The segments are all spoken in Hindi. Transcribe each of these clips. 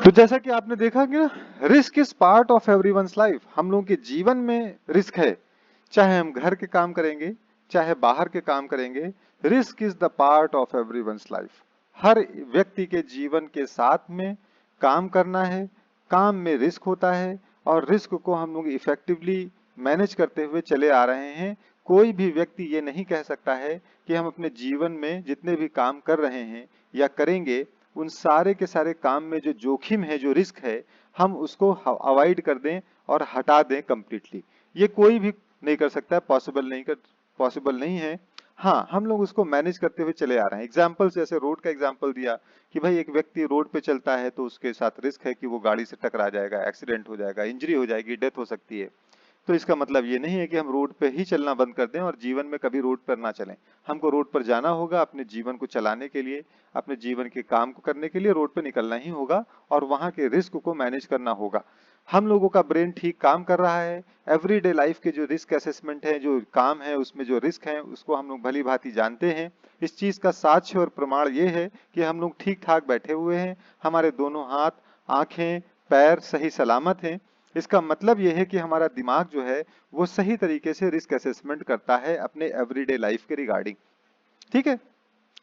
तो जैसा कि आपने देखा कि ना, risk is part of everyone's life. हम लोगों के जीवन में रिस्क है, चाहे हम घर के काम करेंगे चाहे बाहर के काम करेंगे। Risk is the part of everyone's life. हर व्यक्ति के जीवन के साथ में काम करना है, काम में रिस्क होता है और रिस्क को हम लोग इफेक्टिवली मैनेज करते हुए चले आ रहे हैं। कोई भी व्यक्ति ये नहीं कह सकता है कि हम अपने जीवन में जितने भी काम कर रहे हैं या करेंगे उन सारे के सारे काम में जो जोखिम है, जो रिस्क है, हम उसको अवॉइड कर दें और हटा दें कंप्लीटली। ये कोई भी नहीं कर सकता है, पॉसिबल नहीं है। हाँ, हम लोग उसको मैनेज करते हुए चले आ रहे हैं। एग्जाम्पल जैसे रोड का एग्जाम्पल दिया कि भाई एक व्यक्ति रोड पे चलता है तो उसके साथ रिस्क है कि वो गाड़ी से टकरा जाएगा, एक्सीडेंट हो जाएगा, इंजरी हो जाएगी, डेथ हो सकती है। तो इसका मतलब ये नहीं है कि हम रोड पे ही चलना बंद कर दें और जीवन में कभी रोड पर ना चलें। हमको रोड पर जाना होगा, अपने जीवन को चलाने के लिए, अपने जीवन के काम को करने के लिए रोड पे निकलना ही होगा और वहां के रिस्क को मैनेज करना होगा। हम लोगों का ब्रेन ठीक काम कर रहा है। एवरीडे लाइफ के जो रिस्क असेसमेंट है, जो काम है, उसमें जो रिस्क है उसको हम लोग भली भांति जानते हैं। इस चीज का साक्ष्य और प्रमाण ये है कि हम लोग ठीक ठाक बैठे हुए हैं, हमारे दोनों हाथ, आंखें, पैर सही सलामत हैं। इसका मतलब यह है कि हमारा दिमाग जो है वो सही तरीके से रिस्क असेसमेंट करता है अपने एवरीडे लाइफ के रिगार्डिंग। ठीक है।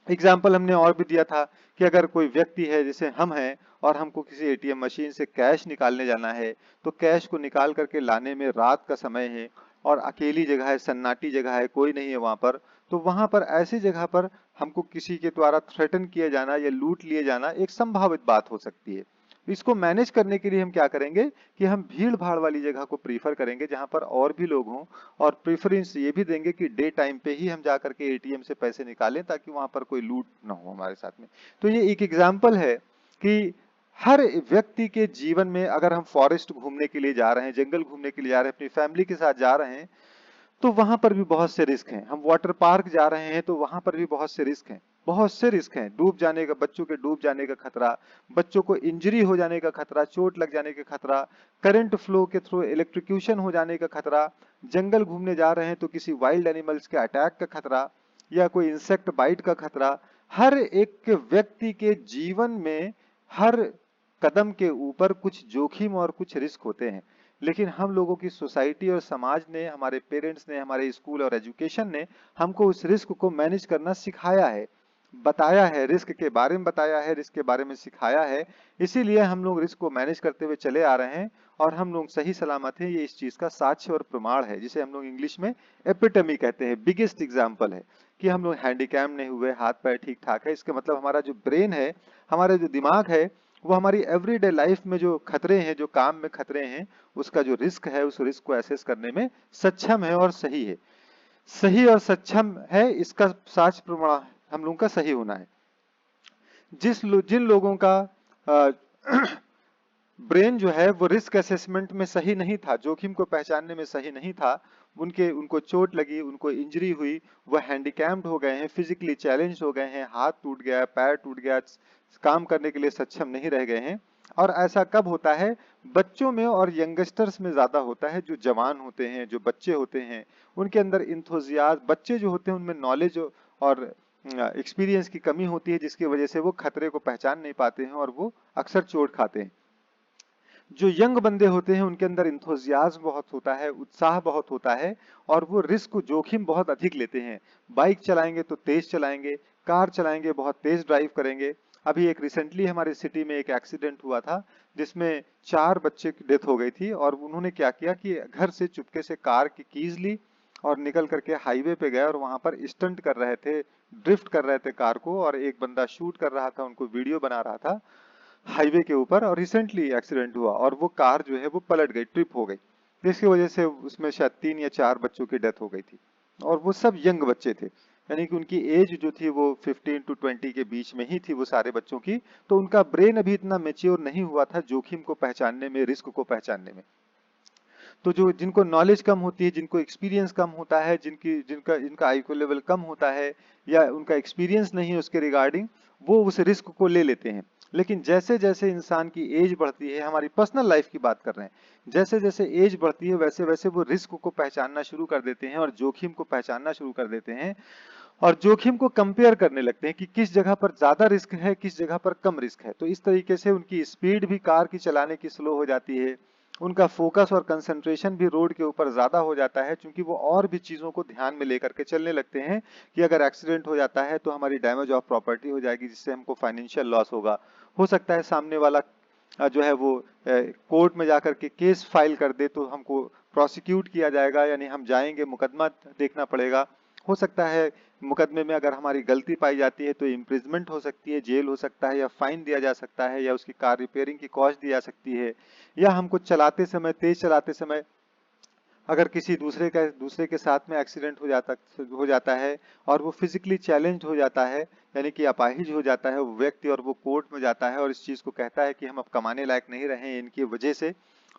एग्जाम्पल हमने और भी दिया था कि अगर कोई व्यक्ति है जैसे हम हैं और हमको किसी एटीएम मशीन से कैश निकालने जाना है, तो कैश को निकाल करके लाने में रात का समय है और अकेली जगह है, सन्नाटी जगह है, कोई नहीं है वहां पर, तो वहां पर ऐसी जगह पर हमको किसी के द्वारा थ्रेटन किया जाना या लूट लिए जाना एक संभावित बात हो सकती है। इसको मैनेज करने के लिए हम क्या करेंगे कि हम भीड़ भाड़ वाली जगह को प्रीफर करेंगे जहां पर और भी लोग हों, और प्रेफरेंस ये भी देंगे कि डे टाइम पे ही हम जा करके एटीएम से पैसे निकालें ताकि वहां पर कोई लूट ना हो हमारे साथ में। तो ये एक एग्जाम्पल है कि हर व्यक्ति के जीवन में अगर हम फॉरेस्ट घूमने के लिए जा रहे हैं, जंगल घूमने के लिए जा रहे हैं, अपनी फैमिली के साथ जा रहे हैं, तो वहां पर भी बहुत से रिस्क हैं। हम वाटर पार्क जा रहे हैं तो वहां पर भी बहुत से रिस्क हैं, बहुत से रिस्क हैं। डूब जाने का, बच्चों के डूब जाने का खतरा, बच्चों को इंजरी हो जाने का खतरा, चोट लग जाने का खतरा, करंट फ्लो के थ्रू इलेक्ट्रोक्यूशन हो जाने का खतरा, जंगल घूमने जा रहे हैं तो किसी वाइल्ड एनिमल्स के अटैक का खतरा या कोई इंसेक्ट बाइट का खतरा। हर एक व्यक्ति के जीवन में हर कदम के ऊपर कुछ जोखिम और कुछ रिस्क होते हैं। लेकिन हम लोगों की सोसाइटी और समाज ने, हमारे पेरेंट्स ने, हमारे स्कूल और एजुकेशन ने हमको उस रिस्क को मैनेज करना सिखाया है, बताया है, रिस्क के बारे में बताया है, रिस्क के बारे में सिखाया है। इसीलिए हम लोग रिस्क को मैनेज करते हुए चले आ रहे हैं और हम लोग सही सलामत हैं। ये इस चीज का साक्ष्य और प्रमाण है, जिसे हम लोग इंग्लिश में एपिटमी कहते हैं। बिगेस्ट एग्जाम्पल है कि हम लोग हैंडीकैम नहीं हुए, हाथ पैर ठीक ठाक है। इसका मतलब हमारा जो ब्रेन है, हमारा जो दिमाग है, वो हमारी एवरीडे लाइफ में जो खतरे हैं, जो काम में खतरे हैं, उसका जो रिस्क है, उस रिस्क को एसेस करने में सक्षम है और सही है। सही और सक्षम है, इसका साक्ष्य प्रमाण हम लोगों का सही होना है। जिन लोगों का ब्रेन जो है वो रिस्क असेसमेंट में सही नहीं था, जोखिम को पहचानने में सही नहीं था, उनको चोट लगी, उनको इंजरी हुई, वह हैंडीकैम्ड हो गए हैं, फिजिकली चैलेंज हो गए हैं, हाथ टूट गया, पैर टूट गया, काम करने के लिए सक्षम नहीं रह गए हैं। और ऐसा कब होता है? बच्चों में और यंगस्टर्स में ज्यादा होता है। जो जवान होते हैं, जो बच्चे होते हैं, उनके अंदर इंथुजियाज्म, बच्चे जो होते हैं उनमें नॉलेज और एक्सपीरियंस की कमी होती है, जिसकी वजह से वो खतरे को पहचान नहीं पाते हैं और वो अक्सर चोट खाते हैं। जो यंग बंदे होते हैं उनके अंदर इंथुजियाज्म बहुत होता है, उत्साह बहुत होता है और वो रिस्क जोखिम बहुत अधिक लेते हैं। बाइक चलाएंगे तो तेज चलाएंगे, कार चलाएंगे, बहुत तेज ड्राइव करेंगे। अभी एक रिसेंटली हमारे सिटी में एक एक्सीडेंट हुआ था जिसमें 4 बच्चे की डेथ हो गई थी। और उन्होंने क्या किया कि घर से चुपके से कार की कीज ली और निकल करके हाईवे पे गए और वहां पर स्टंट कर रहे थे, ड्रिफ्ट कर रहे थे कार को, और एक बंदा शूट कर रहा था, उनको वीडियो बना रहा था हाईवे के ऊपर। और रिसेंटली एक्सीडेंट हुआ और वो कार जो है वो पलट गई, ट्रिप हो गई, जिसकी वजह से उसमें शायद 3 या 4 बच्चों की डेथ हो गई थी। और वो सब यंग बच्चे थे, यानी कि उनकी एज जो थी वो 15 to 20 के बीच में ही थी वो सारे बच्चों की। तो उनका ब्रेन अभी इतना मेच्योर नहीं हुआ था जोखिम को पहचानने में, रिस्क को पहचानने में। तो जो जिनको नॉलेज कम होती है, जिनको एक्सपीरियंस कम होता है, जिनका आईक्यू लेवल कम होता है या उनका एक्सपीरियंस नहीं है उसके रिगार्डिंग, वो उस रिस्क को ले लेते हैं। लेकिन जैसे जैसे इंसान की एज बढ़ती है, हमारी पर्सनल लाइफ की बात कर रहे हैं, जैसे जैसे एज बढ़ती है वैसे वैसे वो रिस्क को पहचानना शुरू कर देते हैं और जोखिम को पहचानना शुरू कर देते हैं। और जोखिम को कंपेयर करने लगते हैं कि किस जगह पर ज्यादा रिस्क है, किस जगह पर कम रिस्क है। तो इस तरीके से उनकी स्पीड भी कार की चलाने की स्लो हो जाती है, उनका फोकस और कंसंट्रेशन भी रोड के ऊपर ज्यादा हो जाता है, क्योंकि वो और भी चीजों को ध्यान में लेकर के चलने लगते हैं कि अगर एक्सीडेंट हो जाता है तो हमारी डैमेज ऑफ प्रॉपर्टी हो जाएगी, जिससे हमको फाइनेंशियल लॉस होगा। हो सकता है सामने वाला जो है वो कोर्ट में जाकर के केस फाइल कर दे तो हमको प्रोसिक्यूट किया जाएगा, यानी हम जाएंगे, मुकदमा देखना पड़ेगा। हो सकता है मुकदमे में अगर हमारी गलती पाई जाती है तो इम्प्रिजमेंट हो सकती है, जेल हो सकता है, या फाइन दिया जा सकता है, या उसकी कार रिपेयरिंग की कॉस्ट दी जा सकती है, या हमको चलाते समय, तेज चलाते समय अगर किसी दूसरे के साथ में एक्सीडेंट हो जाता है और वो फिजिकली चैलेंज्ड हो जाता है, यानी कि अपाहिज हो जाता है वो व्यक्ति, और वो कोर्ट में जाता है और इस चीज को कहता है कि हम अब कमाने लायक नहीं रहे हैं इनकी वजह से,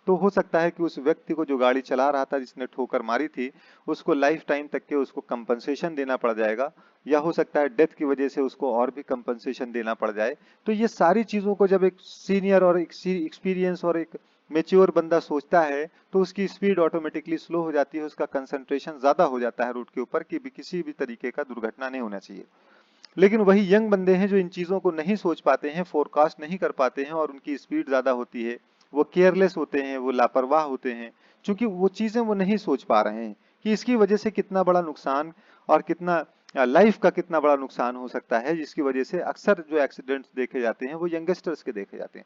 तो हो सकता है कि उस व्यक्ति को जो गाड़ी चला रहा था, जिसने ठोकर मारी थी, उसको लाइफ टाइम तक के उसको कंपनसेशन देना पड़ जाएगा, या हो सकता है डेथ की वजह से उसको और भी कंपनसेशन देना पड़ जाए। तो ये सारी चीजों को जब एक सीनियर और एक एक्सपीरियंस और एक मेच्योर बंदा सोचता है तो उसकी स्पीड ऑटोमेटिकली स्लो हो जाती है, उसका कंसंट्रेशन ज्यादा हो जाता है रोड के ऊपर कि भी किसी भी तरीके का दुर्घटना नहीं होना चाहिए। लेकिन वही यंग बंदे हैं जो इन चीजों को नहीं सोच पाते हैं, फोरकास्ट नहीं कर पाते हैं, और उनकी स्पीड ज्यादा होती है, वो केयरलेस होते हैं, वो लापरवाह होते हैं, क्योंकि वो चीजें वो नहीं सोच पा रहे हैं कि इसकी वजह से कितना बड़ा नुकसान और कितना लाइफ का कितना बड़ा नुकसान हो सकता है, जिसकी वजह से अक्सर जो एक्सीडेंट्स देखे जाते हैं वो यंगस्टर्स के देखे जाते हैं।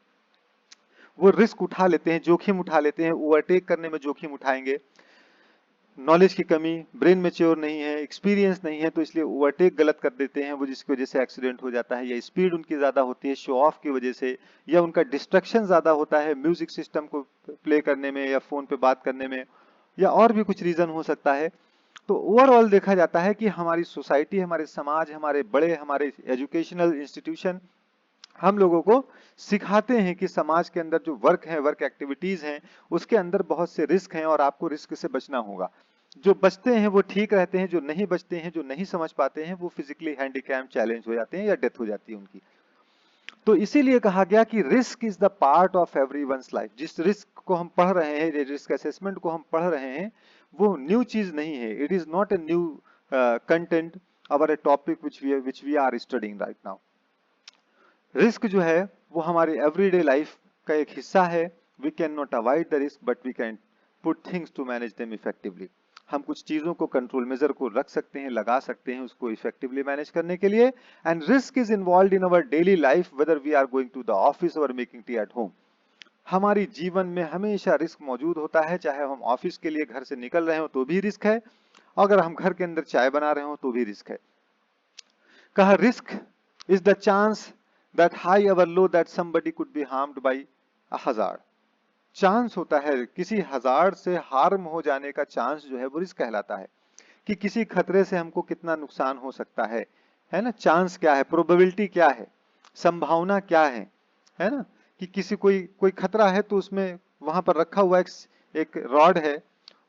वो रिस्क उठा लेते हैं, जोखिम उठा लेते हैं, ओवरटेक करने में जोखिम उठाएंगे, नॉलेज की कमी, ब्रेन मैच्योर नहीं है, एक्सपीरियंस नहीं है, तो इसलिए ओवरटेक गलत कर देते हैं वो, जिसकी वजह से एक्सीडेंट हो जाता है, या स्पीड उनकी ज्यादा होती है शो ऑफ की वजह से, या उनका डिस्ट्रक्शन ज्यादा होता है म्यूजिक सिस्टम को प्ले करने में या फोन पे बात करने में, या और भी कुछ रीजन हो सकता है। तो ओवरऑल देखा जाता है कि हमारी सोसाइटी, हमारे समाज, हमारे बड़े, हमारे एजुकेशनल इंस्टीट्यूशन हम लोगों को सिखाते हैं कि समाज के अंदर जो वर्क है, वर्क एक्टिविटीज हैं, उसके अंदर बहुत से रिस्क हैं और आपको रिस्क से बचना होगा। जो बचते हैं वो ठीक रहते हैं, जो नहीं बचते हैं, जो नहीं समझ पाते हैं, वो फिजिकली हैंडीकैप, चैलेंज हो जाते हैं या डेथ हो जाती है उनकी। तो इसीलिए कहा गया कि risk is the part of everyone's life. जिस रिस्क को हम पढ़ रहे हैं, रिस्क असेसमेंट को हम पढ़ रहे हैं, वो न्यू चीज नहीं है, it is not a new content or a topic which we are studying right now. Risk जो है वो हमारी एवरीडे लाइफ का एक हिस्सा है। We can not avoid the risk but we can put things to manage them effectively. हम कुछ चीजों को, कंट्रोल मेजर को रख सकते हैं, लगा सकते हैं उसको इफेक्टिवली मैनेज करने के लिए। And risk is involve in our daily life whether we are going to the office और मेकिंग टी एट होम। हमारी जीवन में हमेशा रिस्क मौजूद होता है, चाहे हम ऑफिस के लिए घर से निकल रहे हो तो भी रिस्क है, अगर हम घर के अंदर चाय बना रहे हो तो भी रिस्क है। कहा risk is the chance that high or low that somebody could be harmed by a hazard। Chance होता है, किसी हजार्ड से हार्म हो जाने का चांस जो है वो रिस्क कहलाता है, कि किसी खतरे से हमको कितना नुकसान हो सकता है ना। चांस क्या है, प्रोबेबिलिटी क्या है, संभावना क्या है ना, कि किसी कोई खतरा है तो उसमें वहां पर रखा हुआ एक रॉड है,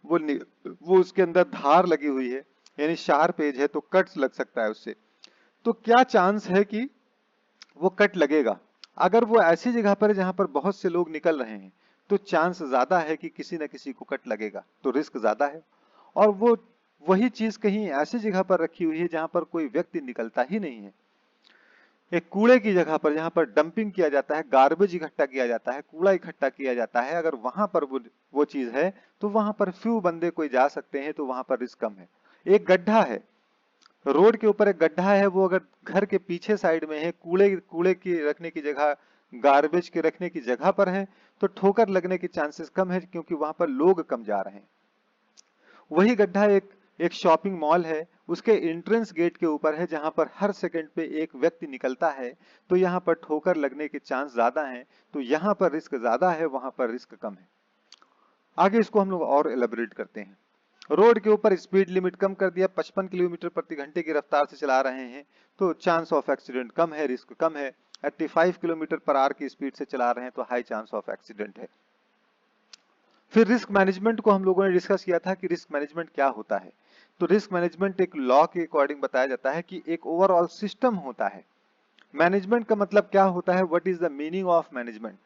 वो उसके अंदर धार लगी हुई है, यानी शार्प एज है, तो कट लग सकता है उससे। तो क्या चांस है कि वो कट लगेगा। अगर वो ऐसी जगह पर है जहां पर बहुत से लोग निकल रहे हैं तो चांस ज्यादा है कि किसी न किसी को कट लगेगा, तो रिस्क ज्यादा है। और वो वही चीज कहीं ऐसी जगह पर रखी हुई है जहां पर कोई व्यक्ति निकलता ही नहीं है, एक कूड़े की जगह पर जहां पर डंपिंग किया जाता है, गार्बेज इकट्ठा किया जाता है, कूड़ा इकट्ठा किया जाता है, अगर वहां पर वो चीज है तो वहां पर फ्यू बंदे कोई जा सकते हैं, तो वहां पर रिस्क कम है। एक गड्ढा है, रोड के ऊपर एक गड्ढा है, वो अगर घर के पीछे साइड में है, कूड़े कूड़े की रखने की जगह, गार्बेज के रखने की जगह पर है, तो ठोकर लगने के चांसेस कम है, क्योंकि वहां पर लोग कम जा रहे हैं। वही गड्ढा एक शॉपिंग मॉल है, उसके एंट्रेंस गेट के ऊपर है, जहां पर हर सेकंड पे एक व्यक्ति निकलता है, तो यहाँ पर ठोकर लगने के चांस ज्यादा हैं, तो यहाँ पर रिस्क ज्यादा है, वहां पर रिस्क कम है। आगे इसको हम लोग और एलेबोरेट करते हैं। रोड के ऊपर स्पीड लिमिट कम कर दिया, 55 किलोमीटर प्रति घंटे की रफ्तार से चला रहे हैं, तो चांस ऑफ एक्सीडेंट कम है, रिस्क कम है। 85 किलोमीटर पर आवर की स्पीड से चला रहे हैं तो हाई चांस ऑफ एक्सीडेंट है। फिर रिस्क मैनेजमेंट को हम लोगों ने डिस्कस किया था कि रिस्क मैनेजमेंट क्या होता है। तो रिस्क मैनेजमेंट एक लॉ के अकॉर्डिंग बताया जाता है कि एक ओवरऑल सिस्टम होता है। मैनेजमेंट का मतलब क्या होता है, what is the meaning of management.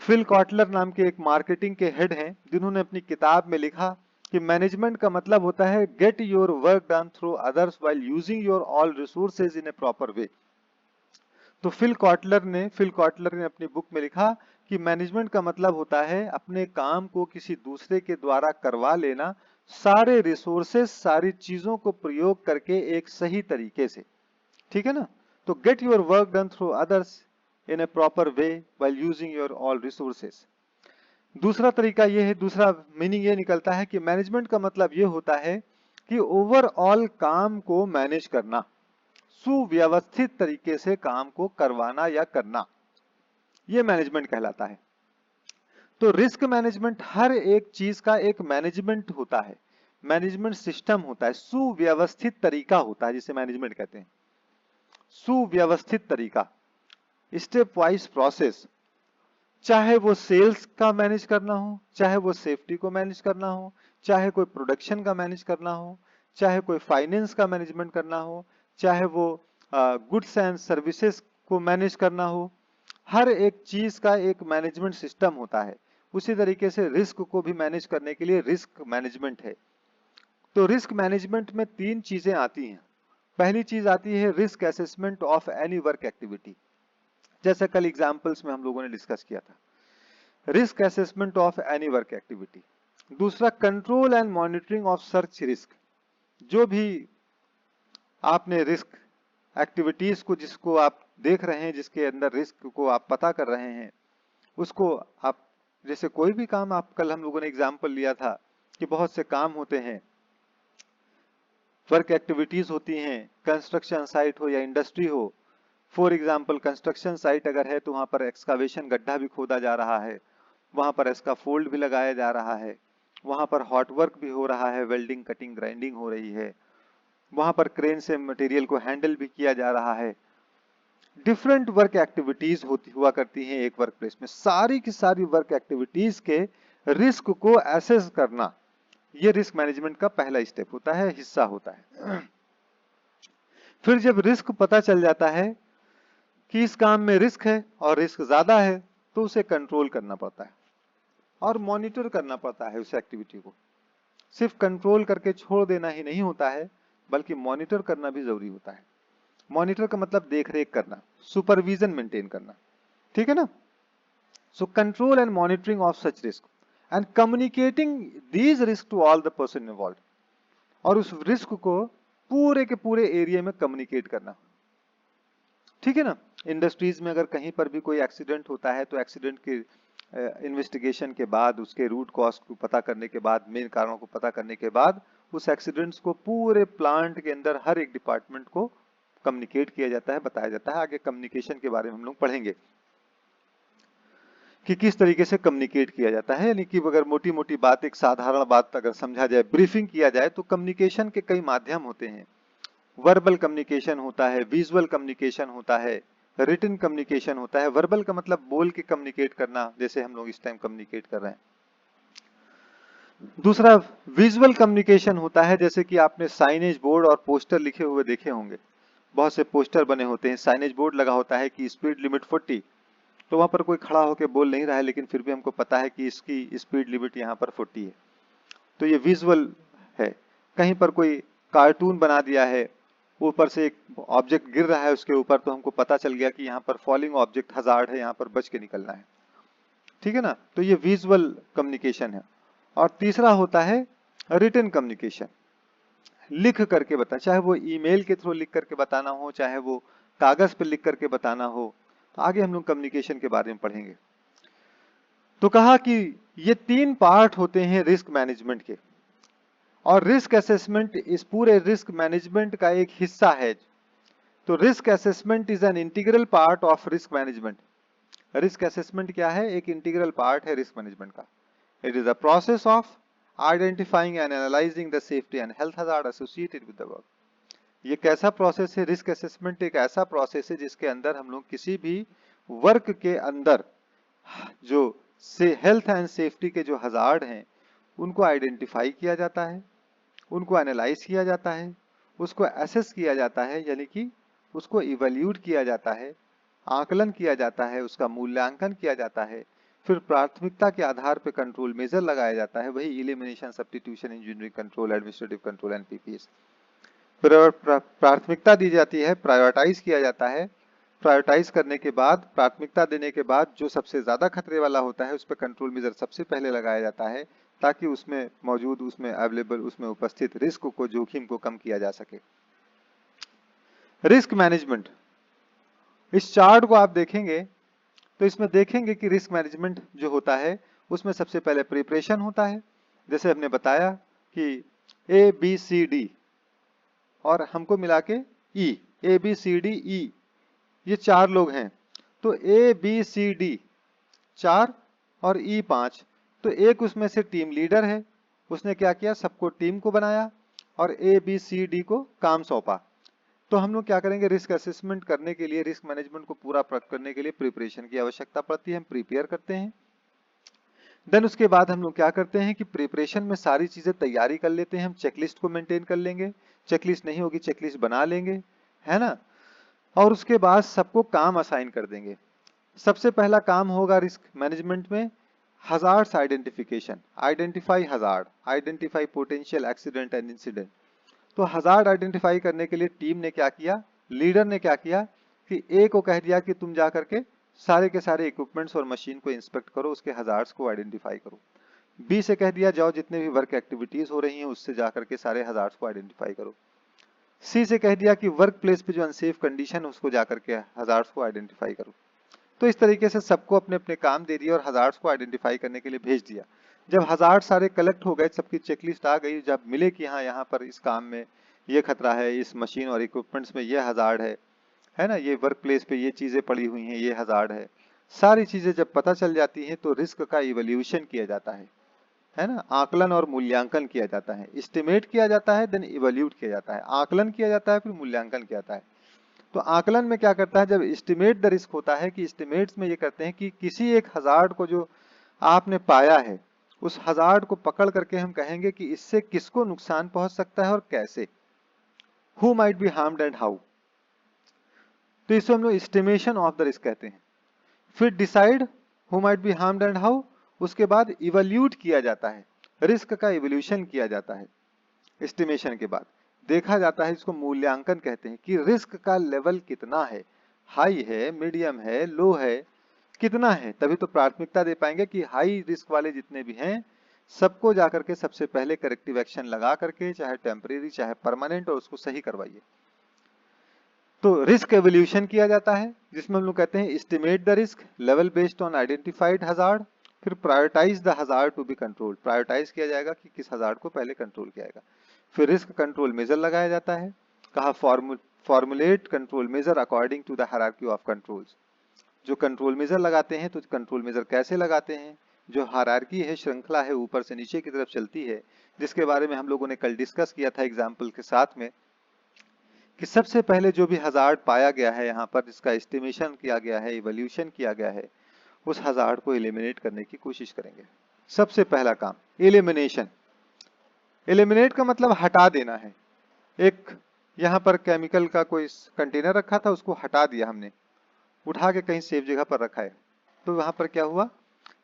Phil Kotler नाम के एक मार्केटिंग के हेड हैं, जिन्होंने अपनी किताब में लिखा कि मैनेजमेंट का मतलब होता है get your work done through others while using your all resources in A proper way. तो फिल कॉटलर ने अपनी बुक में लिखा कि मैनेजमेंट का मतलब होता है अपने काम को किसी दूसरे के द्वारा करवा लेना, सारे रिसोर्सेस, सारी चीजों को प्रयोग करके एक सही तरीके से, ठीक है ना। तो get your work done through others in A proper way while using your all resources. दूसरा तरीका ये है, दूसरा मीनिंग ये निकलता है कि मैनेजमेंट का मतलब ये होता है कि ओवरऑल काम को मैनेज करना, सुव्यवस्थित तरीके से काम को करवाना या करना, ये मैनेजमेंट कहलाता है। तो रिस्क मैनेजमेंट हर एक चीज का एक मैनेजमेंट होता है, मैनेजमेंट सिस्टम होता है, सुव्यवस्थित तरीका होता है जिसे मैनेजमेंट कहते हैं। सुव्यवस्थित तरीका, स्टेप वाइज प्रोसेस, चाहे वो सेल्स का मैनेज करना हो, चाहे वो सेफ्टी को मैनेज करना हो, चाहे कोई प्रोडक्शन का मैनेज करना हो, चाहे कोई फाइनेंस का मैनेजमेंट करना हो, चाहे वो गुड्स एंड सर्विसेज को मैनेज करना हो, हर एक चीज का एक मैनेजमेंट सिस्टम होता है। उसी तरीके से रिस्क को भी मैनेज करने के लिए रिस्क मैनेजमेंट है। तो रिस्क मैनेजमेंट में तीन चीजें आती हैं। पहली चीज आती है risk assessment of any work activity, जैसे कल एग्जांपल्स में हम लोगों ने डिस्कस किया था, risk assessment of any work activity. दूसरा कंट्रोल एंड मॉनिटरिंग ऑफ सर्च रिस्क, जो भी आपने रिस्क एक्टिविटीज को, जिसको आप देख रहे हैं, जिसके अंदर रिस्क को आप पता कर रहे हैं, उसको आप, जैसे कोई भी काम, आप कल हम लोगों ने एग्जांपल लिया था कि बहुत से काम होते हैं, वर्क एक्टिविटीज होती हैं, कंस्ट्रक्शन साइट हो या इंडस्ट्री हो। फॉर एग्जांपल कंस्ट्रक्शन साइट अगर है तो वहां पर एक्सकावेशन, गड्ढा भी खोदा जा रहा है, वहां पर स्कैफोल्ड भी लगाया जा रहा है, वहां पर हॉट वर्क भी हो रहा है, वेल्डिंग, कटिंग, ग्राइंडिंग हो रही है, वहां पर क्रेन से मटेरियल को हैंडल भी किया जा रहा है। डिफरेंट वर्क एक्टिविटीज हुआ करती हैं एक वर्क प्लेस में। सारी की सारी वर्क एक्टिविटीज के रिस्क को एसेस करना, ये रिस्क मैनेजमेंट का पहला स्टेप होता है, हिस्सा होता है। फिर जब रिस्क पता चल जाता है कि इस काम में रिस्क है और रिस्क ज्यादा है, तो उसे कंट्रोल करना पड़ता है और मॉनिटर करना पड़ता है उस एक्टिविटी को। सिर्फ कंट्रोल करके छोड़ देना ही नहीं होता है, बल्कि मॉनिटर करना भी जरूरी होता है। मॉनिटर का मतलब देख रेख करना, सुपरविजन मेंटेन करना, ठीक है ना। So control and monitoring of such risk and communicating these risk to all the person involve, और उस रिस्क को पूरे के पूरे एरिया में कम्युनिकेट करना, ठीक है ना। इंडस्ट्रीज में अगर कहीं पर भी कोई एक्सीडेंट होता है तो एक्सीडेंट के इन्वेस्टिगेशन के बाद, उसके रूट कॉज को पता करने के बाद, मेन कारणों को पता करने के बाद, उस एक्सीडेंट्स को पूरे प्लांट के अंदर हर एक डिपार्टमेंट को कम्युनिकेट किया जाता है, बताया जाता है। आगे कम्युनिकेशन के बारे में हम लोग पढ़ेंगे कि किस तरीके से कम्युनिकेट किया जाता है। यानी कि अगर मोटी मोटी बात, एक साधारण बात अगर समझा जाए, ब्रीफिंग किया जाए, तो कम्युनिकेशन के कई माध्यम होते हैं। वर्बल कम्युनिकेशन होता है, विजुअल कम्युनिकेशन होता है, रिटन कम्युनिकेशन होता है। वर्बल का मतलब बोल के कम्युनिकेट करना, जैसे हम लोग इस टाइम कम्युनिकेट कर रहे हैं। दूसरा विजुअल कम्युनिकेशन होता है, जैसे कि आपने साइनेज बोर्ड और पोस्टर लिखे हुए देखे होंगे, बहुत से पोस्टर बने होते हैं, साइनेज बोर्ड लगा होता है कि स्पीड लिमिट 40, तो वहां पर कोई खड़ा होकर बोल नहीं रहा है, लेकिन फिर भी हमको पता है कि इसकी स्पीड लिमिट यहाँ पर 40 है, तो ये विजुअल है। कहीं पर कोई कार्टून बना दिया है, ऊपर से एक ऑब्जेक्ट गिर रहा है उसके ऊपर, तो हमको पता चल गया कि यहाँ पर फॉलिंग ऑब्जेक्ट हजार्ड है, यहाँ पर बच के निकलना है, ठीक है ना। तो ये विजुअल कम्युनिकेशन है। और तीसरा होता है रिटन कम्युनिकेशन, लिख करके बता, चाहे वो ईमेल के थ्रू लिख करके बताना हो, चाहे वो कागज पर लिख करके बताना हो। तो आगे हम लोग कम्युनिकेशन के बारे में पढ़ेंगे। तो कहा कि ये तीन पार्ट होते हैं रिस्क मैनेजमेंट के, और रिस्क असेसमेंट इस पूरे रिस्क मैनेजमेंट का एक हिस्सा है। तो risk assessment is an integral part of risk management. Risk assessment क्या है? एक इंटीग्रल पार्ट है रिस्क मैनेजमेंट का। It is a process of identifying and analysing the safety and health hazard associated with the work. ये कैसा प्रोसेस है? रिस्क असेसमेंट एक ऐसा प्रोसेस है जिसके अंदर हम लोग किसी भी वर्क के अंदर जो से हेल्थ एंड सेफ्टी के जो हजार्ड हैं उनको आइडेंटिफाई किया जाता है, उनको एनालाइज किया जाता है, उसको एसेस किया जाता है, यानी कि उसको इवैल्यूएट किया जाता है, आकलन किया जाता है, उसका मूल्यांकन किया जाता है। फिर प्राथमिकता के आधार पर कंट्रोल मेजर लगाया जाता है, वही elimination, substitution, engineering control, administrative control and PPS. फिर अगर प्राथमिकता दी जाती है, प्रायोरिटाइज किया जाता है, प्रायोरिटाइज करने के बाद, प्राथमिकता देने के बाद जो सबसे ज्यादा खतरे वाला होता है उस पर कंट्रोल मेजर सबसे पहले लगाया जाता है, ताकि उसमें मौजूद, उसमें अवेलेबल, उसमें उपस्थित रिस्क को, जोखिम को कम किया जा सके। रिस्क मैनेजमेंट, इस चार्ट को आप देखेंगे तो इसमें देखेंगे कि रिस्क मैनेजमेंट जो होता है उसमें सबसे पहले प्रिपरेशन होता है, जैसे हमने बताया कि ए बी सी डी और हमको मिला के ई, A B C D E, ये 4 लोग हैं, तो ए बी सी डी 4 और ई 5, तो एक उसमें से टीम लीडर है, उसने क्या किया, सबको टीम को बनाया और ए बी सी डी को काम सौंपा। तो हम लोग क्या करेंगे, रिस्क असेसमेंट करने के लिए, रिस्क मैनेजमेंट को पूरा करने के लिए प्रिपरेशन की आवश्यकता पड़ती है, हम प्रिपेयर करते हैं। देन उसके बाद हम लोग क्या करते हैं कि प्रिपरेशन में सारी चीजें तैयारी कर लेते हैं, हम चेकलिस्ट को मेंटेन कर लेंगे, चेकलिस्ट नहीं होगी चेकलिस्ट बना लेंगे, है ना, और उसके बाद सबको काम असाइन कर देंगे। सबसे पहला काम होगा रिस्क मैनेजमेंट में hazards identification, identify hazard, identify potential accident and incident. तो हजार्ड आइडेंटिफाई करने के लिए टीम ने क्या किया, लीडर ने क्या किया कि ए को कह दिया कि तुम जा करके सारे के सारे इक्विपमेंट्स और मशीन को इंस्पेक्ट करो, उसके हजार्ड्स को आइडेंटिफाई करो। बी से कह दिया जाओ जितने भी वर्क एक्टिविटीज हो रही हैं उससे जा करके सारे हजार्ड्स को आइडेंटिफाई करो। सी से कह दिया कि वर्क प्लेस पे जो अनसेफ कंडीशन है उसको जा करके हजार्ड्स को आइडेंटिफाई करो। तो इस तरीके से सबको अपने अपने काम दे दिया और हजार्ड्स को आइडेंटिफाई करने के लिए भेज दिया। जब हजार्ड सारे कलेक्ट हो गए, सबकी चेकलिस्ट आ गई, जब मिले कि हाँ यहाँ पर इस काम में ये खतरा है, इस मशीन और इक्विपमेंट्स में ये हजार्ड है ना, ये वर्क प्लेस पे ये चीजें पड़ी हुई हैं, ये हजार्ड है, सारी चीजें जब पता चल जाती हैं तो रिस्क का इवैल्यूएशन किया जाता है ना, आकलन और मूल्यांकन किया जाता है, एस्टिमेट किया जाता है, देन इवैल्यूट किया जाता है, आकलन किया जाता है, फिर मूल्यांकन किया जाता है। तो आकलन में क्या करता है, जब एस्टिमेट द रिस्क होता है कि एस्टिमेट्स में ये करते हैं कि किसी एक हजार्ड को जो आपने पाया है, उस हजार्ड को पकड़ करके हम कहेंगे कि इससे किसको नुकसान पहुंच सकता है और कैसे, who might be harmed and how. तो इसको हम लोग एस्टिमेशन ऑफ द रिस्क कहते हैं। फिर decide who might be harmed and how, उसके बाद इवैल्यूट किया जाता है, रिस्क का इवोल्यूशन किया जाता है। एस्टिमेशन के बाद देखा जाता है, इसको मूल्यांकन कहते हैं कि रिस्क का लेवल कितना है, हाई है, मीडियम है, लो है, कितना है, तभी तो प्राथमिकता दे पाएंगे कि हाई रिस्क वाले जितने भी हैं सबको जाकर के सबसे पहले करेक्टिव एक्शन लगा करके, चाहे टेम्परेरी चाहे परमानेंट, और उसको सही करवाइए। तो रिस्क एवोल्यूशन किया जाता है जिसमें हम लोग कहते हैं estimate the risk level based on identified hazard, फिर prioritise the hazard to be controlled, prioritise किया जाएगा कि किस हजार्ड को पहले कंट्रोल किया जाएगा। फिर रिस्क कंट्रोल मेजर लगाया जाता है, कहा formulate control measure according to the hierarchy of controls. जो कंट्रोल मेजर लगाते हैं तो कंट्रोल मेजर कैसे लगाते हैं, जो हायरार्की है, श्रृंखला है, ऊपर से नीचे की तरफ चलती है, जिसके बारे में हम लोगों ने कल डिस्कस किया था एग्जाम्पल के साथ में, कि सबसे पहले जो भी हजार्ड पाया गया है यहाँ पर, जिसका एस्टिमेशन किया गया है, इवोल्यूशन किया गया है, उस हजार्ड को एलिमिनेट करने की कोशिश करेंगे। सबसे पहला काम एलिमिनेशन। एलिमिनेट का मतलब हटा देना है। एक यहाँ पर केमिकल का कोई कंटेनर रखा था, उसको हटा दिया हमने, उठा के कहीं सेफ जगह पर रखा है, तो वहां पर क्या हुआ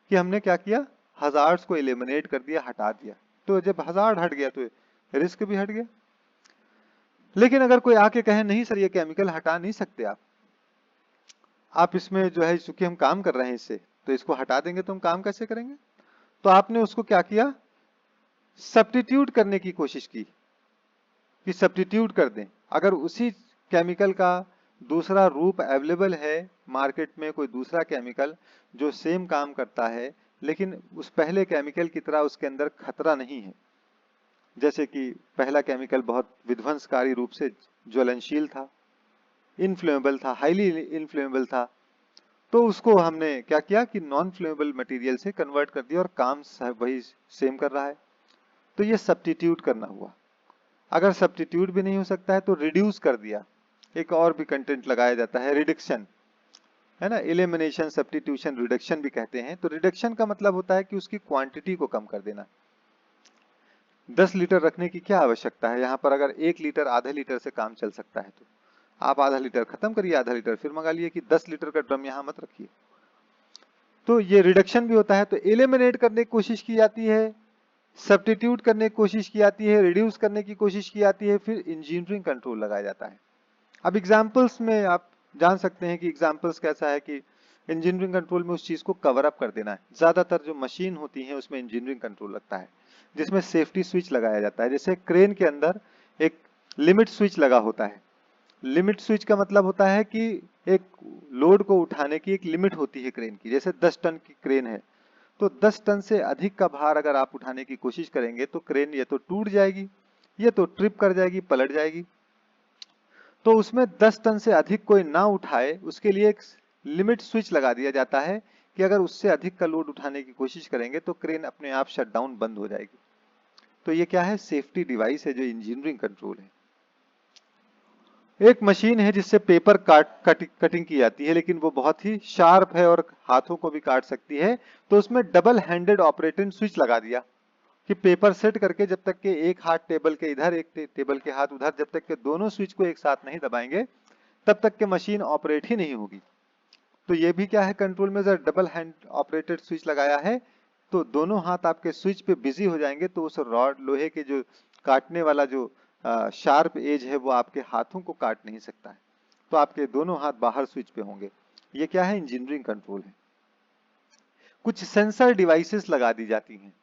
कि हमने क्या किया, हजार्ड्स को एलिमिनेट कर दिया, हटा दिया। तो जब हजार्ड हट गया तो रिस्क भी हट गया। लेकिन अगर कोई आके कहे नहीं सर ये केमिकल हटा नहीं सकते आप इसमें जो है, चूंकि हम काम कर रहे हैं इससे, तो इसको हटा देंगे तो हम काम कैसे करेंगे, तो आपने उसको क्या किया, सब्स्टिट्यूट करने की कोशिश की कि सब्स्टिट्यूट कर दें। अगर उसी केमिकल का दूसरा रूप अवेलेबल है मार्केट में, कोई दूसरा केमिकल जो सेम काम करता है लेकिन उस पहले केमिकल की तरह उसके अंदर खतरा नहीं है, जैसे कि पहला केमिकल बहुत विध्वंसकारी रूप से ज्वलनशील था, इनफ्लेमेबल था, हाईली इनफ्लेमेबल था, तो उसको हमने क्या किया कि नॉन फ्लेमेबल मटेरियल से कन्वर्ट कर दिया और काम वही सेम कर रहा है। तो ये सब्स्टिट्यूट करना हुआ। अगर सब्स्टिट्यूट भी नहीं हो सकता है तो रिड्यूस कर दिया, एक और भी कंटेंट लगाया जाता है, रिडक्शन, है ना, एलिमिनेशन, सब्स्टिट्यूशन, रिडक्शन भी कहते हैं। तो रिडक्शन का मतलब होता है कि उसकी क्वांटिटी को कम कर देना। 10 लीटर रखने की क्या आवश्यकता है, यहाँ पर अगर 1 लीटर आधे लीटर से काम चल सकता है तो आप आधा लीटर खत्म करिए, आधा लीटर फिर मंगा लिए, कि 10 लीटर का ड्रम यहाँ मत रखिए। तो ये रिडक्शन भी होता है, तो एलिमिनेट करने की कोशिश की जाती है, सब्स्टिट्यूट करने की कोशिश की जाती है, रिड्यूस करने की कोशिश की जाती है, फिर इंजीनियरिंग कंट्रोल लगाया जाता है। अब एग्जाम्पल्स में आप जान सकते हैं कि एग्जाम्पल्स कैसा है कि इंजीनियरिंग कंट्रोल में उस चीज को कवर अप कर देना है। ज्यादातर जो मशीन होती है उसमें इंजीनियरिंग कंट्रोल लगता है, जिसमें सेफ्टी स्विच लगाया जाता है। जैसे क्रेन के अंदर एक लिमिट स्विच लगा होता है। लिमिट स्विच का मतलब होता है कि एक लोड को उठाने की एक लिमिट होती है क्रेन की। जैसे 10 टन की क्रेन है, तो 10 टन से अधिक का भार अगर आप उठाने की कोशिश करेंगे तो क्रेन या तो टूट जाएगी, या तो ट्रिप कर जाएगी, पलट जाएगी। तो उसमें 10 टन से अधिक कोई ना उठाए, उसके लिए एक लिमिट स्विच लगा दिया जाता है कि अगर उससे अधिक का लोड उठाने की कोशिश करेंगे तो क्रेन अपने आप शटडाउन बंद हो जाएगी। तो ये क्या है? सेफ्टी डिवाइस है जो इंजीनियरिंग कंट्रोल है। एक मशीन है जिससे पेपर कटिंग की जाती है, लेकिन वो बहुत ही शार्प है और हाथों को भी काट सकती है। तो उसमें डबल हैंडेड ऑपरेटिंग स्विच लगा दिया कि पेपर सेट करके जब तक के एक हाथ टेबल के इधर, एक टेबल के हाथ उधर, जब तक के दोनों स्विच को एक साथ नहीं दबाएंगे तब तक के मशीन ऑपरेट ही नहीं होगी। तो ये भी क्या है? Control measure, double hand operated switch लगाया है। तो दोनों हाथ आपके स्विच पे बिजी हो जाएंगे, तो उस रॉड, लोहे के जो काटने वाला जो शार्प एज है वो आपके हाथों को काट नहीं सकता है। तो आपके दोनों हाथ बाहर स्विच पे होंगे। ये क्या है? इंजीनियरिंग कंट्रोल है। कुछ सेंसर डिवाइसेस लगा दी जाती हैं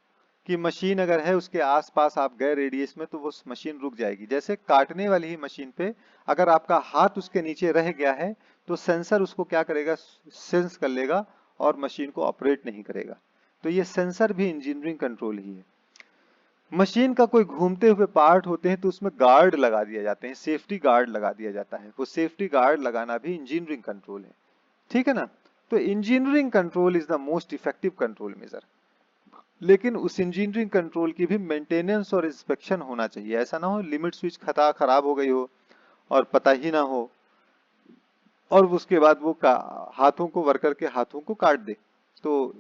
कि मशीन अगर है उसके आसपास आप गए रेडियस में तो वो मशीन रुक जाएगी। जैसे काटने वाली ही मशीन पे अगर आपका हाथ उसके नीचे रह गया है तो सेंसर उसको क्या करेगा? सेंस कर लेगा और मशीन को ऑपरेट नहीं करेगा। तो ये सेंसर भी इंजीनियरिंग कंट्रोल ही है। मशीन का कोई घूमते हुए पार्ट होते हैं तो उसमें गार्ड लगा दिया जाते हैं, सेफ्टी गार्ड लगा दिया जाता है। वो सेफ्टी गार्ड लगाना भी इंजीनियरिंग कंट्रोल है। ठीक है ना? तो engineering control is the most effective control measure. लेकिन उस इंजीनियरिंग कंट्रोल की भी मेंटेनेंस और इंस्पेक्शन होना चाहिए। ऐसा ना हो लिमिट स्विच खराब हो गई हो और पता ही ना हो, और उसके बाद वो हाथों को, वर्कर के हाथों को काट दे। तो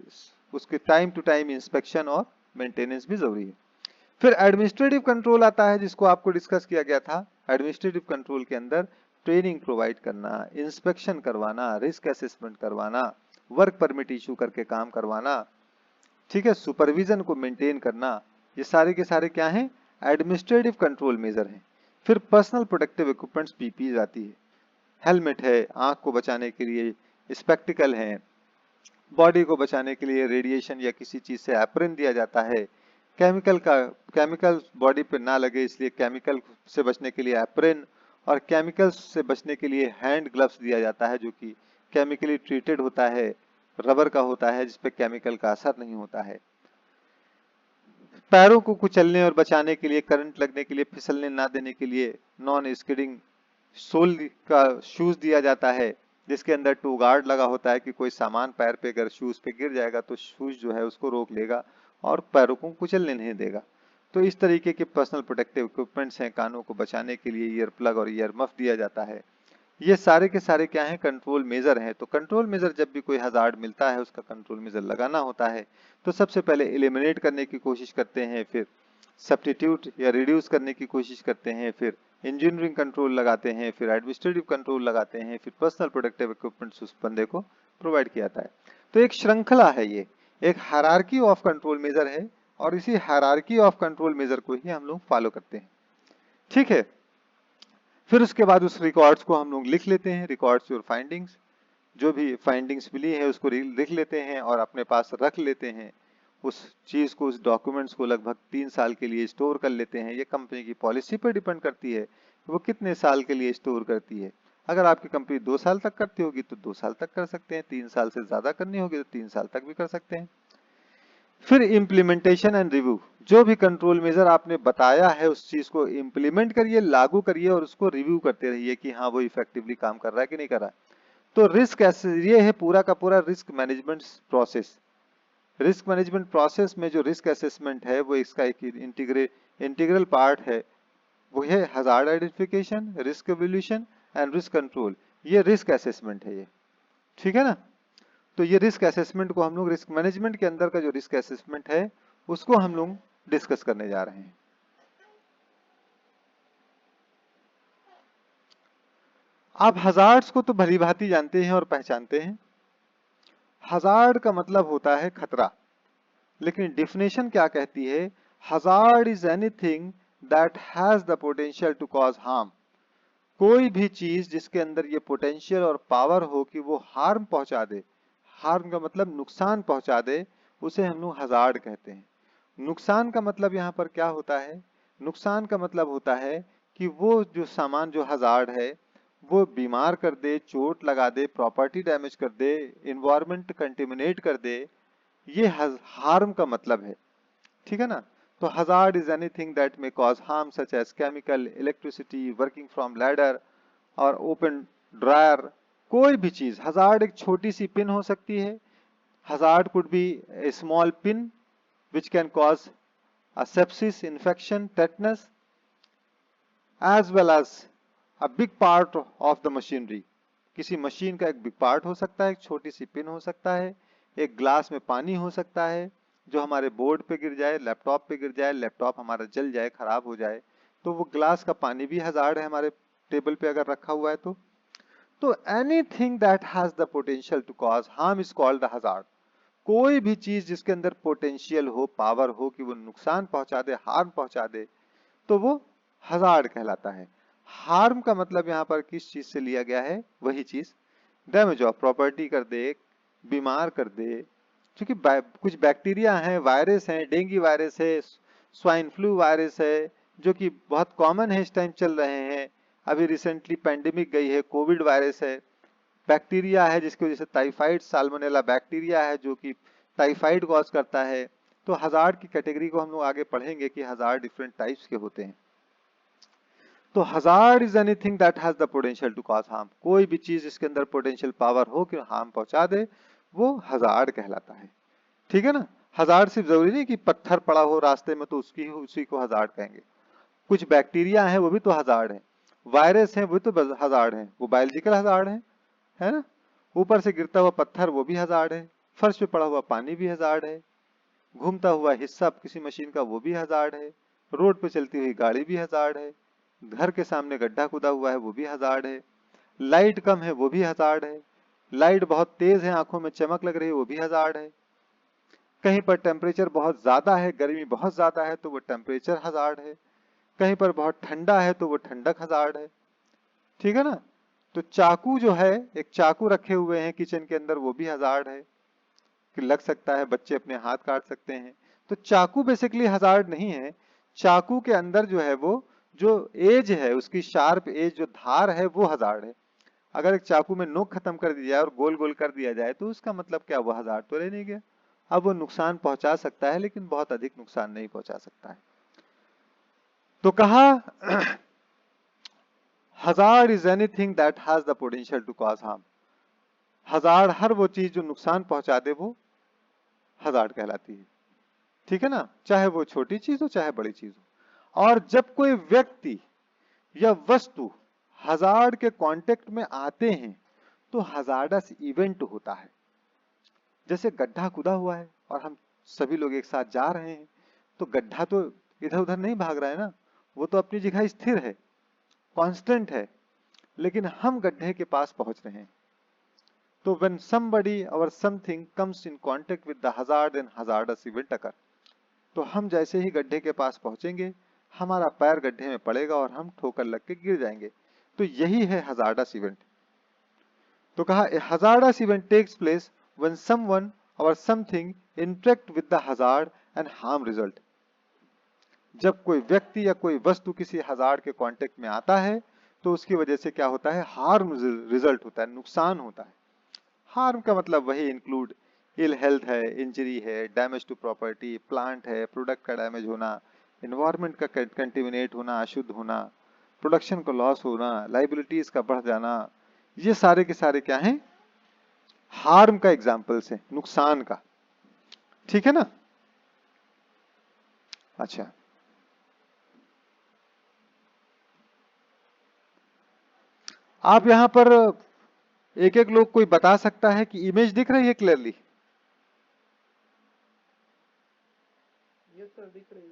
उसके टाइम टू टाइम इंस्पेक्शन और मेंटेनेंस भी जरूरी है। फिर एडमिनिस्ट्रेटिव कंट्रोल आता है, जिसको आपको डिस्कस किया गया था। एडमिनिस्ट्रेटिव कंट्रोल के अंदर ट्रेनिंग प्रोवाइड करना, इंस्पेक्शन करवाना, रिस्क असेसमेंट करवाना, वर्क परमिट इशू करके काम करवाना, ठीक है, सुपरविजन को मेंटेन करना, ये सारे के सारे क्या हैं? एडमिनिस्ट्रेटिव कंट्रोल मेजर हैं। फिर पर्सनल प्रोटेक्टिव इक्विपमेंट्स, पीपीई आती है। हेलमेट है आंख को बचाने के लिए, स्पेक्टिकल है, बॉडी को बचाने के लिए रेडिएशन या किसी चीज से एप्रन दिया जाता है। केमिकल बॉडी पे ना लगे इसलिए केमिकल से बचने के लिए एप्रन, और केमिकल्स से बचने के लिए हैंड ग्लव्स दिया जाता है जो कि केमिकली ट्रीटेड होता है, रबर का होता है जिसपे केमिकल का असर नहीं होता है। पैरों को कुचलने और बचाने के लिए, करंट लगने के लिए, फिसलने ना देने के लिए नॉन स्किडिंग सोल का शूज दिया जाता है, जिसके अंदर टू गार्ड लगा होता है कि कोई सामान पैर पे अगर शूज पे गिर जाएगा तो शूज जो है उसको रोक लेगा और पैरों को कुचलने नहीं देगा। तो इस तरीके के पर्सनल प्रोटेक्टिव इक्विपमेंट्स हैं। कानों को बचाने के लिए ईयर प्लग और ईयर मफ दिया जाता है। ये सारे के सारे क्या हैं? कंट्रोल मेजर हैं। तो कंट्रोल मेजर जब भी कोई हजार्ड मिलता है उसका कंट्रोल मेजर लगाना होता है। तो सबसे पहले एलिमिनेट करने की कोशिश करते हैं, फिर सब्स्टिट्यूट या रिड्यूस करने की कोशिश करते हैं, फिर इंजीनियरिंग कंट्रोल लगाते हैं, फिर एडमिनिस्ट्रेटिव कंट्रोल लगाते हैं, फिर पर्सनल प्रोटेक्टिव इक्विपमेंट्स उस बंदे को प्रोवाइड किया जाता है। तो एक श्रृंखला है, ये एक हायरार्की ऑफ कंट्रोल मेजर है, और इसी हायरार्की ऑफ कंट्रोल मेजर को ही हम लोग फॉलो करते हैं। ठीक है। फिर उसके बाद उस रिकॉर्ड्स को हम लोग लिख लेते हैं, रिकॉर्ड्स और फाइंडिंग्स, जो भी फाइंडिंग्स मिली है उसको लिख लेते हैं और अपने पास रख लेते हैं। उस चीज को, उस डॉक्यूमेंट्स को लगभग 3 साल के लिए स्टोर कर लेते हैं। ये कंपनी की पॉलिसी पर डिपेंड करती है वो कितने साल के लिए स्टोर करती है। अगर आपकी कंपनी 2 साल तक करती होगी तो 2 साल तक कर सकते हैं, 3 साल से ज्यादा करनी होगी तो 3 साल तक भी कर सकते हैं। फिर इम्प्लीमेंटेशन एंड रिव्यू, जो भी कंट्रोल मेजर आपने बताया है उस चीज को इम्प्लीमेंट करिए, लागू करिए और उसको रिव्यू करते रहिए कि हाँ वो इफेक्टिवली काम कर रहा है कि नहीं कर रहा है। तो रिस्क, ये है पूरा का पूरा risk management process. Risk management process में जो रिस्क असेसमेंट है वो इसका एक इंटीग्रल पार्ट है। वो है hazard identification, risk evolution and risk control. ये रिस्क असेसमेंट है ये। ठीक है ना? तो ये रिस्क असेसमेंट को हम लोग, रिस्क मैनेजमेंट के अंदर का जो रिस्क असेसमेंट है उसको हम लोग डिस्कस करने जा रहे हैं। आप हजार्ड्स को तो भली भांति जानते हैं और पहचानते हैं। हजार्ड का मतलब होता है खतरा, लेकिन डिफिनेशन क्या कहती है? Hazard is anything that has the potential to cause harm. कोई भी चीज जिसके अंदर ये पोटेंशियल और पावर हो कि वो हार्म पहुंचा दे, हार्म का मतलब नुकसान पहुंचा दे, उसे हम लोग हजार्ड कहते हैं। नुकसान का मतलब यहाँ पर क्या होता है? नुकसान का मतलब होता है कि वो जो सामान जो हजार्ड है वो बीमार कर दे, चोट लगा दे, प्रॉपर्टी डैमेज कर दे, इन्वायरमेंट कंटेमिनेट कर दे, ये हार्म का मतलब है। ठीक है ना? तो hazard is anything that may cause harm such as chemical, electricity, working from ladder और ओपन ड्रायर। कोई भी चीज हजार्ड, एक छोटी सी पिन हो सकती है। Hazard could be A small pin which can cause a sepsis, infection, tetanus, as well as a big part of the machinery। किसी मशीन का एक बिग पार्ट हो सकता है, एक छोटी सी पिन हो सकता है, एक ग्लास में पानी हो सकता है जो हमारे बोर्ड पे गिर जाए, लैपटॉप पे गिर जाए, लैपटॉप हमारा जल जाए, खराब हो जाए, तो वो ग्लास का पानी भी हजार्ड है हमारे टेबल पे अगर रखा हुआ है तो anything that has the potential to cause harm is called the hazard. कोई भी चीज जिसके अंदर पोटेंशियल हो, पावर हो कि वो नुकसान पहुंचा दे, हार्म पहुंचा दे, तो वो हजार्ड कहलाता है। हार्म का मतलब यहाँ पर किस चीज से लिया गया है? वही चीज, डैमेज ऑफ प्रॉपर्टी कर दे, बीमार कर दे। क्योंकि कुछ बैक्टीरिया हैं, वायरस हैं, डेंगू वायरस है, स्वाइन फ्लू वायरस है, जो कि बहुत कॉमन है, इस टाइम चल रहे हैं। अभी रिसेंटली पेंडेमिक गई है, कोविड वायरस है, बैक्टीरिया है जिसकी वजह से टाइफाइड, साल्मोनेला बैक्टीरिया है जो कि टाइफाइड कॉज करता है। तो हजार्ड की कैटेगरी को हम लोग आगे पढ़ेंगे कि हजार्ड डिफरेंट टाइप्स के होते हैं। तो hazard is anything that has the potential to cause harm. कोई भी चीज इसके अंदर पोटेंशियल पावर हो कि हार्म पहुंचा दे, वो हजार्ड कहलाता है। ठीक है ना? हजार्ड सिर्फ जरूरी नहीं कि पत्थर पड़ा हो रास्ते में तो उसी को हजार्ड कहेंगे। कुछ बैक्टीरिया है वो भी तो हजार्ड है, वायरस है वो तो हजार्ड है, वो बायोलॉजिकल हजार्ड है ना? ऊपर से गिरता हुआ पत्थर वो भी हजार्ड है, फर्श पे पड़ा हुआ पानी भी हजार्ड है, घूमता हुआ हिस्सा किसी मशीन का वो भी हजार्ड है, रोड पे चलती हुई गाड़ी भी हजार्ड है, घर के सामने गड्ढा खुदा हुआ है वो भी हजार्ड है, लाइट कम है वो भी हजार्ड है, लाइट बहुत तेज है, आंखों में चमक लग रही है वो भी हजार्ड है, कहीं पर टेम्परेचर बहुत ज्यादा है, गर्मी बहुत ज्यादा है तो वो टेम्परेचर हजार्ड है, कहीं पर बहुत ठंडा है तो वो ठंडक हजार्ड है। ठीक है ना? तो चाकू जो है, एक चाकू रखे हुए हैं किचन के अंदर, वो भी हजार्ड है कि लग सकता है, बच्चे अपने हाथ काट सकते हैं। तो चाकू बेसिकली हजार्ड नहीं है। चाकू के अंदर जो है वो जो एज है, उसकी शार्प एज, जो धार है, वो हजार्ड है। अगर एक चाकू में नोक खत्म कर दी जाए और गोल गोल कर दिया जाए तो उसका मतलब क्या, वो हजार्ड तो रह नहीं गया। अब वो नुकसान पहुंचा सकता है लेकिन बहुत अधिक नुकसान नहीं पहुंचा सकता है। तो कहा hazard is anything that has the potential to cause harm. Hazard हर वो चीज जो नुकसान पहुंचा दे वो हजार्ड कहलाती है। ठीक है ना? चाहे वो छोटी चीज हो चाहे बड़ी चीज हो। और जब कोई व्यक्ति या वस्तु हजार्ड के कांटेक्ट में आते हैं तो हजार्डस इवेंट होता है। जैसे गड्ढा खुदा हुआ है और हम सभी लोग एक साथ जा रहे हैं, तो गड्ढा तो इधर उधर नहीं भाग रहा है ना, वो तो अपनी जगह स्थिर है, कांस्टेंट है, लेकिन हम गड्ढे के पास पहुंच रहे हैं। तो when somebody or something comes in contact with the hazard and hazardous event occur, तो हम जैसे ही गड्ढे के पास पहुंचेंगे, हमारा पैर गड्ढे में पड़ेगा और हम ठोकर लग के गिर जाएंगे। तो यही है हजार्डस इवेंट। तो कहा a hazardous event takes place when someone or something interact with the hazard and harm result. जब कोई व्यक्ति या कोई वस्तु किसी हजार्ड के कांटेक्ट में आता है तो उसकी वजह से क्या होता है, हार्म रिजल्ट होता है, नुकसान होता है। हार्म का मतलब वही इंक्लूड इल हेल्थ है, इंजरी है, डैमेज टू प्रॉपर्टी, प्लांट है, प्रोडक्ट का डैमेज होना, इन्वायरमेंट का कंटेमिनेट होना, अशुद्ध होना, प्रोडक्शन का लॉस होना, लाइबिलिटीज का बढ़ जाना, ये सारे के सारे क्या हैं, हार्म का एग्जाम्पल्स है, नुकसान का। ठीक है ना? अच्छा, आप यहां पर एक एक लोग कोई बता सकता है कि इमेज दिख रही है क्लियरली? यस सर, दिख रही है।